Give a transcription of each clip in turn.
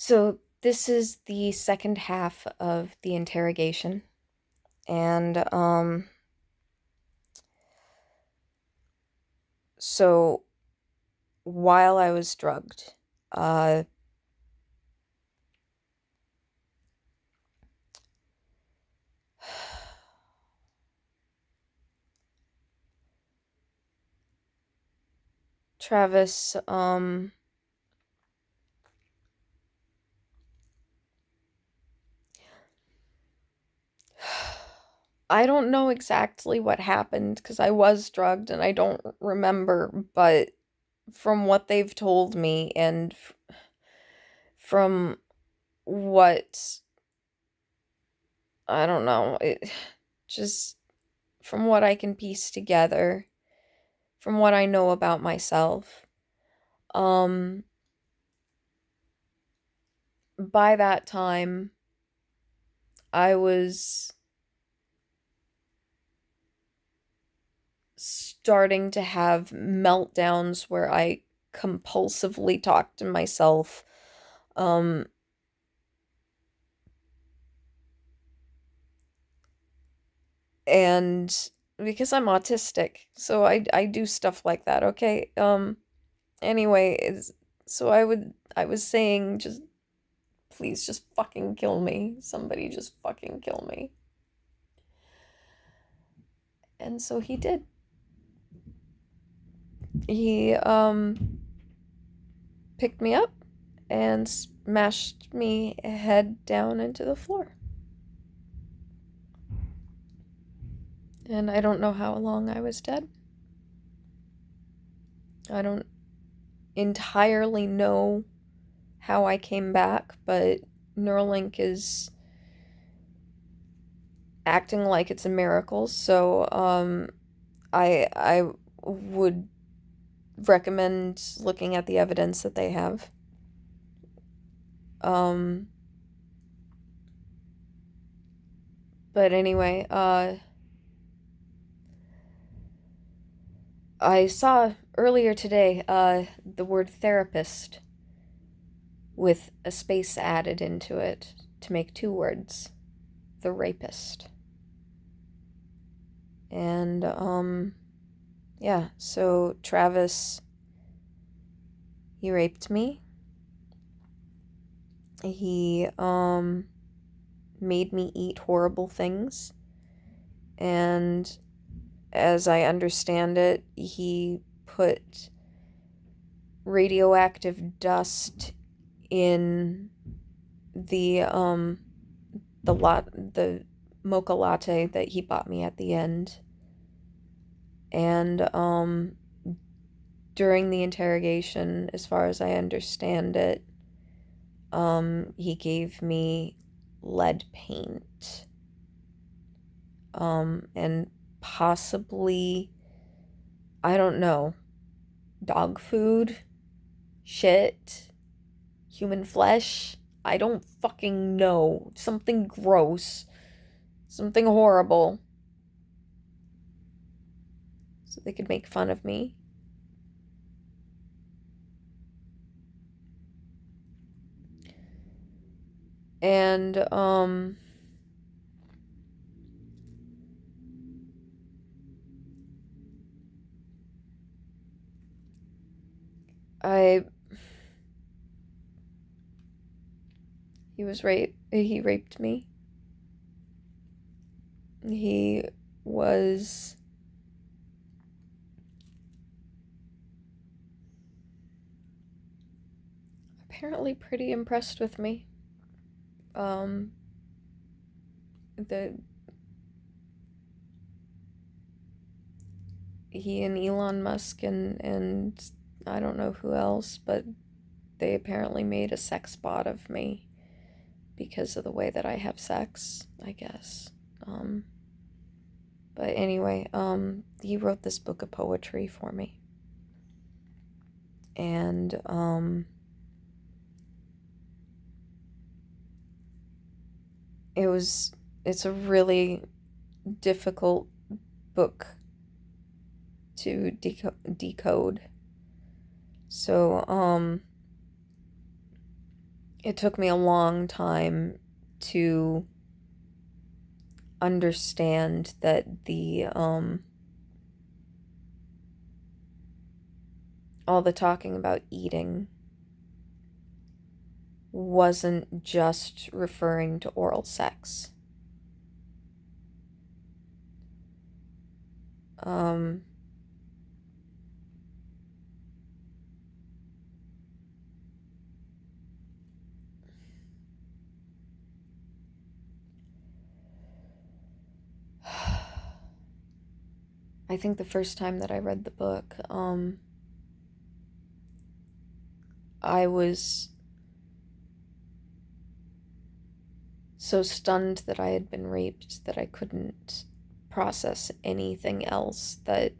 So this is the second half of the interrogation, and so while I was drugged, uh, Travis, I don't know exactly what happened because I was drugged and I don't remember, but from what they've told me and from what I don't know, it just from what I can piece together, from what I know about myself, um, by that time, I was starting to have meltdowns where I compulsively talk to myself. Um, and because I'm autistic, so I do stuff like that, okay? Anyway, so I was saying just please just fucking kill me. Somebody just fucking kill me. And so he did. He picked me up and smashed me head down into the floor. And I don't know how long I was dead. I don't entirely know how I came back, but Neuralink is acting like it's a miracle, so I would recommend looking at the evidence that they have. Um but anyway, I saw earlier today the word therapist with a space added into it to make two words, the rapist. And yeah, so Travis, he raped me. He made me eat horrible things, and as I understand it, he put radioactive dust in the the mocha latte that he bought me at the end. And during the interrogation, as far as I understand it, he gave me lead paint. And possibly, I don't know, dog food, shit, human flesh. I don't fucking know. Something gross, something horrible, so they could make fun of me. And I he raped me. He was apparently pretty impressed with me. Um the he and Elon Musk and I don't know who else, but they apparently made a sex bot of me because of the way that I have sex, I guess. Um but anyway, he wrote this book of poetry for me. And it was it's a really difficult book to decode. So it took me a long time to understand that all the talking about eating wasn't just referring to oral sex. Um, I think the first time that I read the book, I was so stunned that I had been raped that I couldn't process anything else that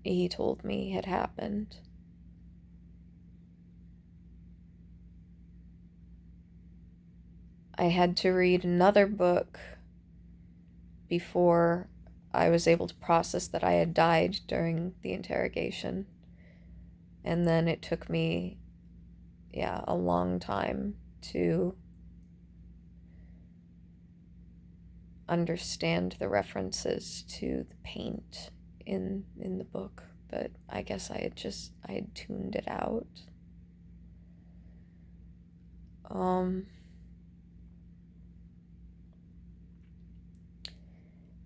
he told me had happened. I had to read another book before I was able to process that I had died during the interrogation. And then it took me, a long time to understand the references to the paint in the book, but I guess I had tuned it out.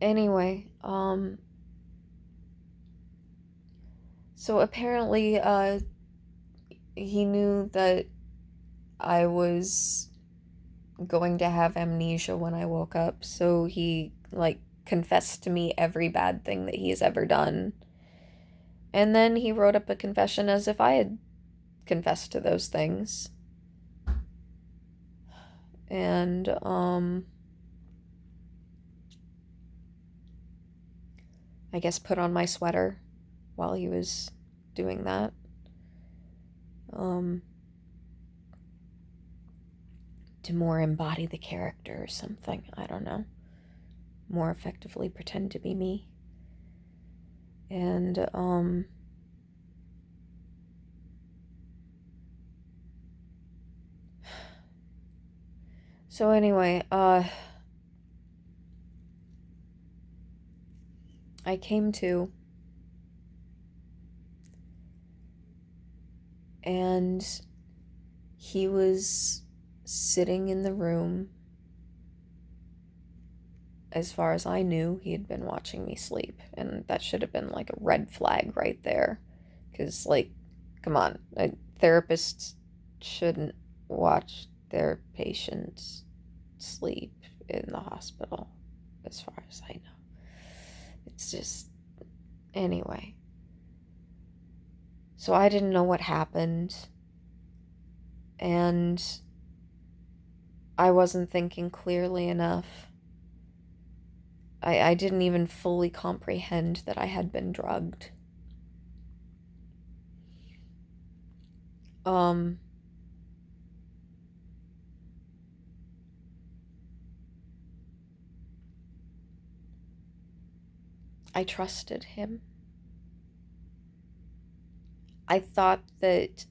Anyway, so apparently he knew that I was going to have amnesia when I woke up, so he confessed to me every bad thing that he has ever done. And then he wrote up a confession as if I had confessed to those things. And I guess put on my sweater while he was doing that. To more embody the character or something. I don't know. More effectively pretend to be me. And so anyway, I came to, and he was sitting in the room. As far as I knew, he had been watching me sleep, and that should have been like a red flag right there. Because, come on, therapists shouldn't watch their patients sleep in the hospital, as far as I know. It's just, anyway. So I didn't know what happened, and I wasn't thinking clearly enough. I didn't even fully comprehend that I had been drugged. I trusted him. I thought that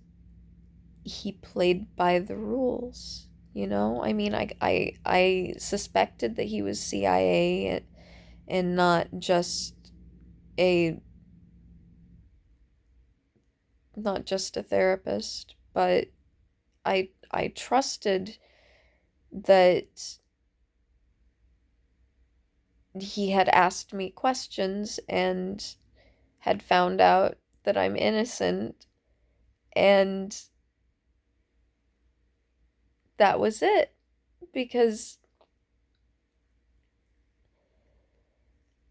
he played by the rules, you know? I mean, I suspected that he was CIA and not just a therapist, but I trusted that he had asked me questions and had found out that I'm innocent, and that was it. Because,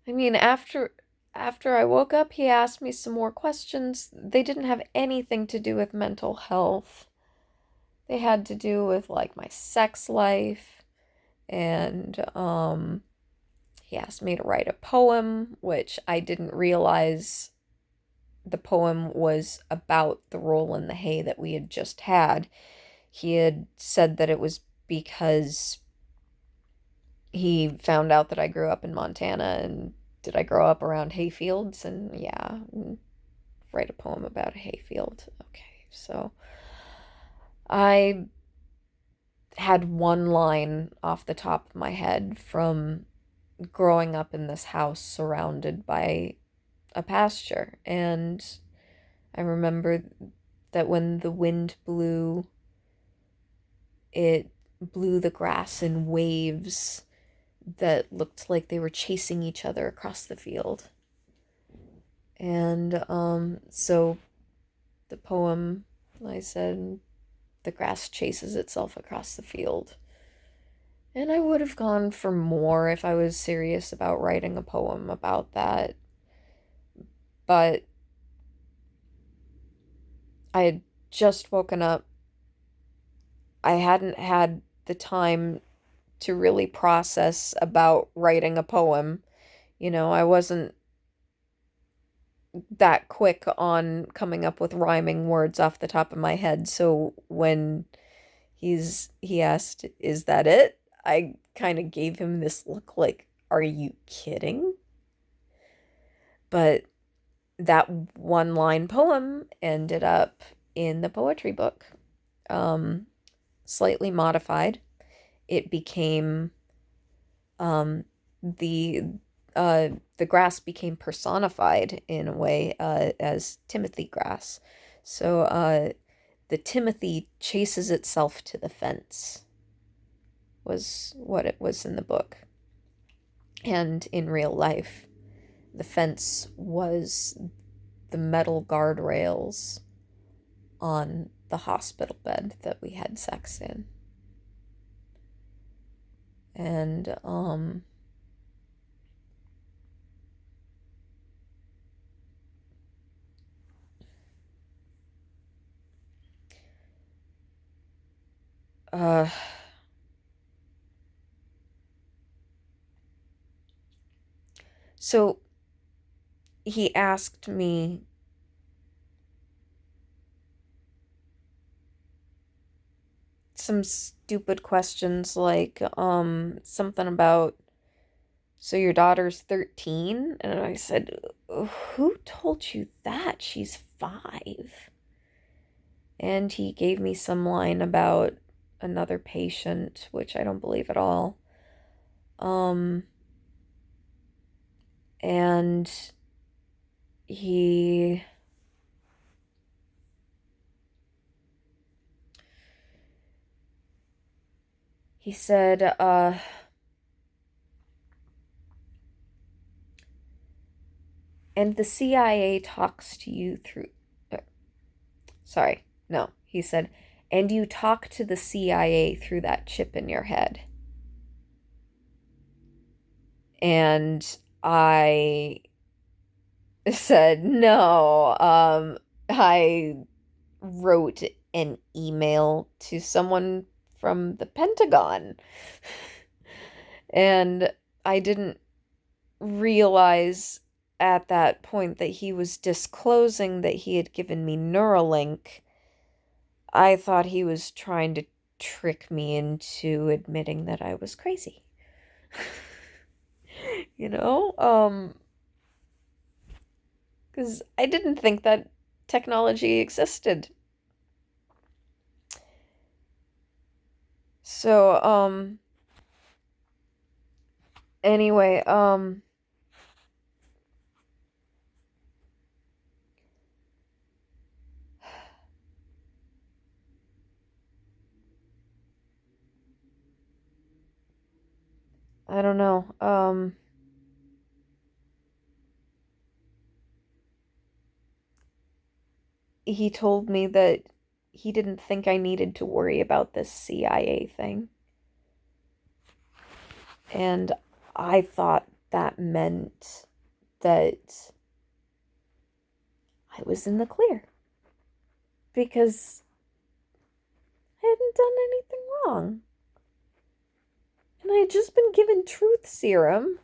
I mean, after I woke up, he asked me some more questions. They didn't have anything to do with mental health. They had to do with my sex life, and he asked me to write a poem, which I didn't realize the poem was about the roll in the hay that we had just had. He had said that it was because he found out that I grew up in Montana, and did I grow up around hayfields? And yeah, write a poem about a hayfield. Okay, so I had one line off the top of my head from growing up in this house surrounded by a pasture. And I remember that when the wind blew, it blew the grass in waves that looked like they were chasing each other across the field. And so the poem, I said, the grass chases itself across the field. And I would have gone for more if I was serious about writing a poem about that. But I had just woken up. I hadn't had the time to really process about writing a poem. I wasn't that quick on coming up with rhyming words off the top of my head. So when he asked, "Is that it?" I kind of gave him this look like, "Are you kidding?" But that one line poem ended up in the poetry book, um, slightly modified. It became um, the the grass became personified in a way as Timothy grass. So the Timothy chases itself to the fence was what it was in the book. And in real life, the fence was the metal guardrails on the hospital bed that we had sex in. And uh so he asked me some stupid questions like something about, "So your daughter's 13?" And I said, "Who told you that? She's 5." And he gave me some line about another patient, which I don't believe at all. Um and he he said and the CIA talks to you through sorry, no, he said, "And you talk to the CIA through that chip in your head." And I said, "No, I wrote an email to someone from the Pentagon." And I didn't realize at that point that he was disclosing that he had given me Neuralink. I thought he was trying to trick me into admitting that I was crazy. you know? Because I didn't think that technology existed. So, anyway, I don't know. He told me that he didn't think I needed to worry about this CIA thing. And I thought that meant that I was in the clear because I hadn't done anything wrong. And I had just been given truth serum.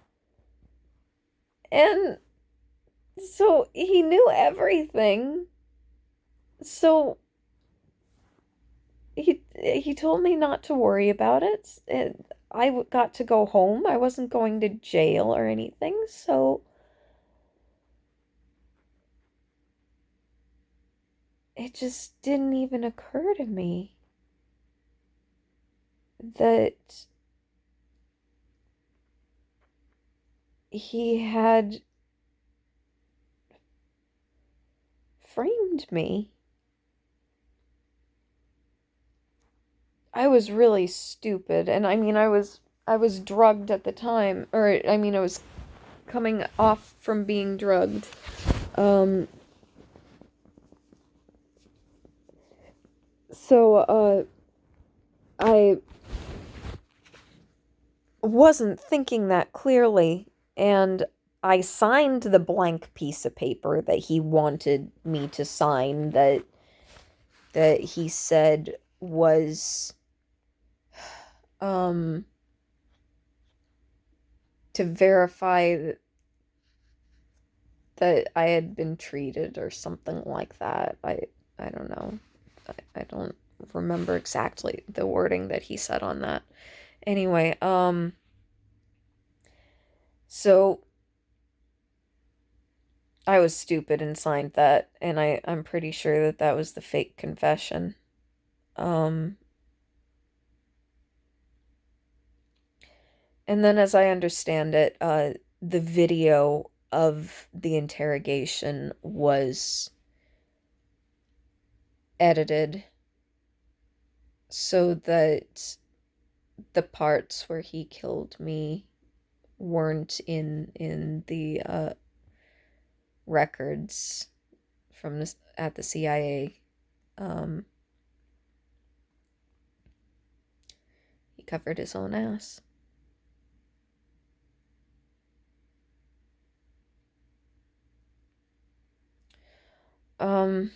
And so he knew everything. So he told me not to worry about it. I got to go home. I wasn't going to jail or anything. So it just didn't even occur to me. that he had framed me. I was really stupid, and I mean I was drugged at the time, or I mean I was coming off from being drugged. Um so I wasn't thinking that clearly, and I signed the blank piece of paper that he wanted me to sign, that he said was um to verify that I had been treated or something like that. I don't know. I don't remember exactly the wording that he said on that. Anyway, so I was stupid and signed that, and I'm pretty sure that that was the fake confession. Um, and then as I understand it, the video of the interrogation was edited so that the parts where he killed me weren't in the records from this at the CIA. Um, he covered his own ass. Um,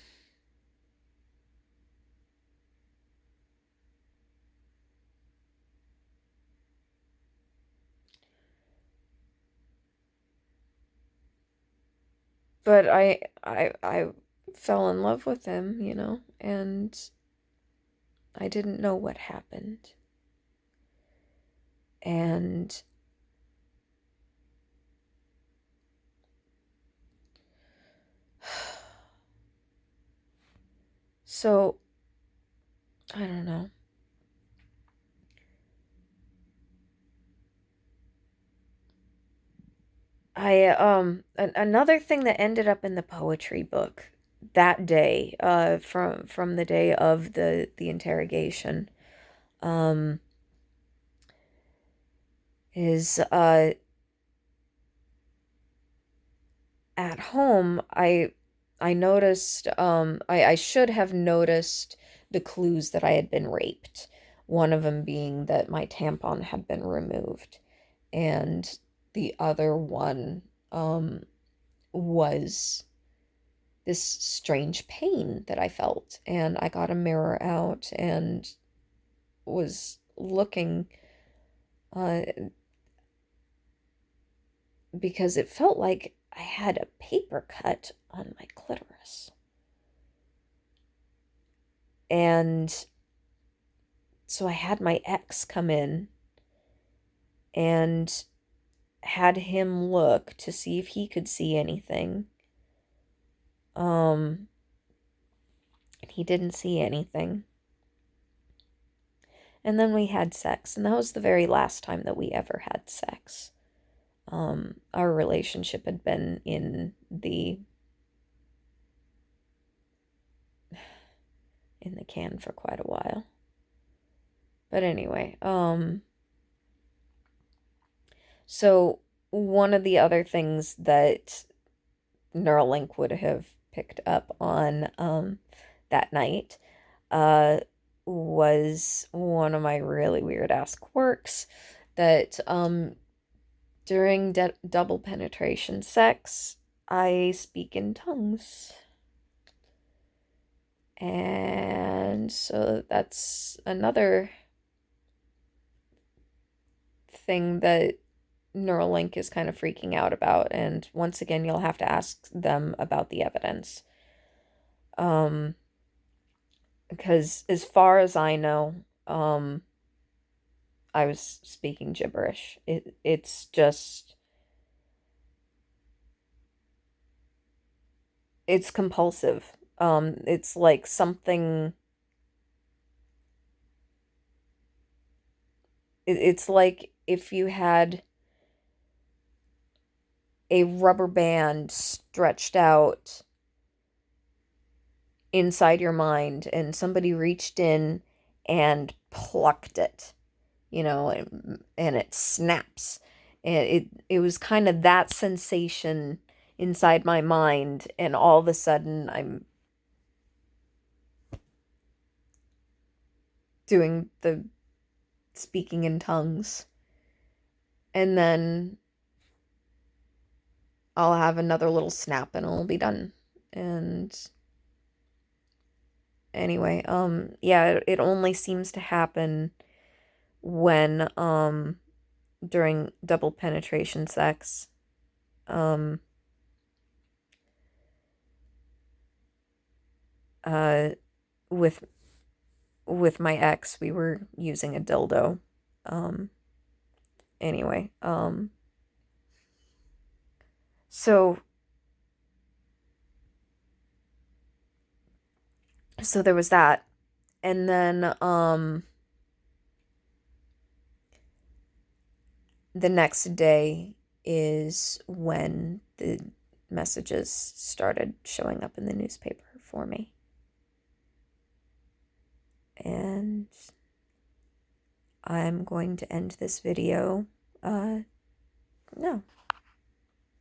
but I fell in love with him, and I didn't know what happened. And so I don't know. Another thing that ended up in the poetry book that day, from the day of the interrogation, um, is at home. I noticed, I should have noticed the clues that I had been raped. One of them being that my tampon had been removed, and the other one was this strange pain that I felt. And I got a mirror out and was looking, uh, because it felt like I had a paper cut on my clitoris. And so I had my ex come in and had him look to see if he could see anything. Um, and he didn't see anything. And then we had sex, and that was the very last time that we ever had sex. Our relationship had been in the can for quite a while. But anyway, so one of the other things that Neuralink would have picked up on that night was one of my really weird ass quirks, that during double penetration sex, I speak in tongues. And so that's another thing that Neuralink is kind of freaking out about. And once again, you'll have to ask them about the evidence. Um, because as far as I know, I was speaking gibberish. It's just, it's compulsive. It's like something It's like if you had a rubber band stretched out inside your mind and somebody reached in and plucked it, and it snaps. And it was kind of that sensation inside my mind, and all of a sudden I'm doing the speaking in tongues, and then I'll have another little snap and it'll be done. And anyway, yeah, it only seems to happen when during double penetration sex. Um uh with my ex, we were using a dildo. Um anyway, so there was that. And then the next day is when the messages started showing up in the newspaper for me. And I'm going to end this video. No.